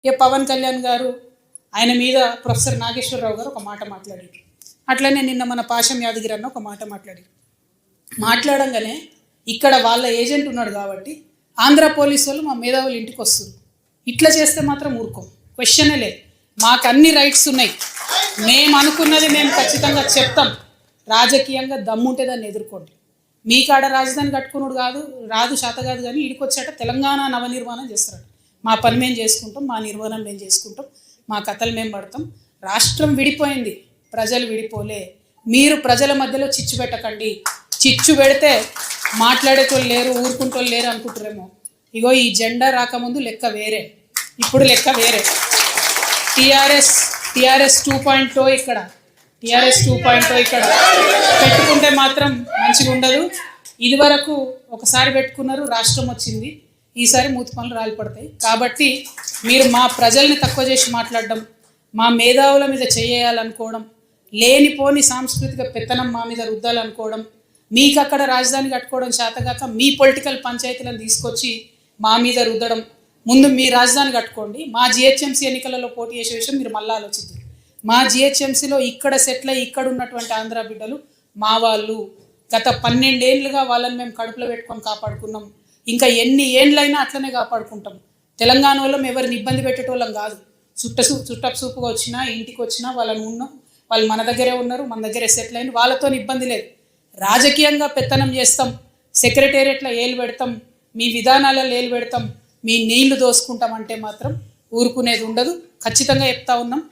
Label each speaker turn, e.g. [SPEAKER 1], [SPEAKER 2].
[SPEAKER 1] ఇక పవన్ కళ్యాణ్ గారు ఆయన మీద ప్రొఫెసర్ నాగేశ్వరరావు గారు ఒక మాట మాట్లాడారు. అట్లనే నిన్న మన పాశం యాదగిరి అన్న ఒక మాట మాట్లాడారు. మాట్లాడంగానే ఇక్కడ వాళ్ళ ఏజెంట్ ఉన్నాడు కాబట్టి ఆంధ్ర పోలీసు వాళ్ళు మా మేధావులు ఇంటికి వస్తుంది. ఇట్లా చేస్తే మాత్రం ఊరుకోం, క్వశ్చనే లేదు. మాకు అన్ని రైట్స్ ఉన్నాయి. మేము అనుకున్నది మేము ఖచ్చితంగా చెప్తాం. రాజకీయంగా దమ్ముంటే దాన్ని ఎదుర్కోండి. మీ కాడ రాజధాని కట్టుకున్నాడు రాదు శాత కాదు, కానీ ఇడికి వచ్చాట తెలంగాణ నవనిర్మాణం చేస్తాడు. మా పని మేము చేసుకుంటాం, మా నిర్మాణం మేము చేసుకుంటాం, మా కథలు మేము పడతాం. రాష్ట్రం విడిపోయింది, ప్రజలు విడిపోలే. మీరు ప్రజల మధ్యలో చిచ్చు పెట్టకండి. చిచ్చు పెడితే మాట్లాడేటోళ్ళు లేరు, ఊరుకుంటోళ్ళు లేరు అనుకుంటారేమో. ఇగో ఈ జెండా రాకముందు లెక్క వేరే, ఇప్పుడు లెక్క వేరే. టీఆర్ఎస్ 2.0 ఇక్కడ, టీఆర్ఎస్ 2.0 ఇక్కడ పెట్టుకుంటే మాత్రం మంచిగా ఉండదు. ఇదివరకు ఒకసారి పెట్టుకున్నారు, రాష్ట్రం వచ్చింది. ఈసారి మూతి పనులు రాలిపడతాయి. కాబట్టి మీరు మా ప్రజల్ని తక్కువ చేసి మాట్లాడడం, మా మేధావుల మీద చేయాలనుకోవడం, లేనిపోని సాంస్కృతిక పెత్తనం మా మీద రుద్దాలనుకోవడం, మీకు అక్కడ రాజధాని కట్టుకోవడం చేతగాక మీ పొలిటికల్ పంచాయతీలను తీసుకొచ్చి మా మీద రుద్దడం. ముందు మీ రాజధాని కట్టుకోండి. మా జిహెచ్ఎంసీ ఎన్నికలలో పోటీ చేసే విషయం మీరు మళ్ళీ ఆలోచిద్దాం. మా జిహెచ్ఎంసీలో ఇక్కడ సెటిల్ అయ్యి ఇక్కడ ఉన్నటువంటి ఆంధ్ర బిడ్డలు మా వాళ్ళు. గత 12 ఏళ్ళుగా వాళ్ళని మేము కడుపులో పెట్టుకొని కాపాడుకున్నాం. ఇంకా ఎన్ని ఏళ్ళైనా అట్లనే కాపాడుకుంటాం. తెలంగాణ వాళ్ళం ఎవరిని ఇబ్బంది పెట్టేటోళ్ళం కాదు. చుట్టపు చూపుగా వచ్చినా ఇంటికి వచ్చినా వాళ్ళని ఉన్నాం. వాళ్ళు మన దగ్గరే ఉన్నారు, మన దగ్గరే సెటిల్ అయిన. వాళ్ళతో ఇబ్బంది లేదు. రాజకీయంగా పెత్తనం చేస్తాం, సెక్రటేరియట్లో ఏలు పెడతాం, మీ విధానాలలో ఏలు పెడతాం, మీ నీళ్లు దోసుకుంటాం అంటే మాత్రం ఊరుకునేది ఉండదు. ఖచ్చితంగా చెప్తా ఉన్నాం.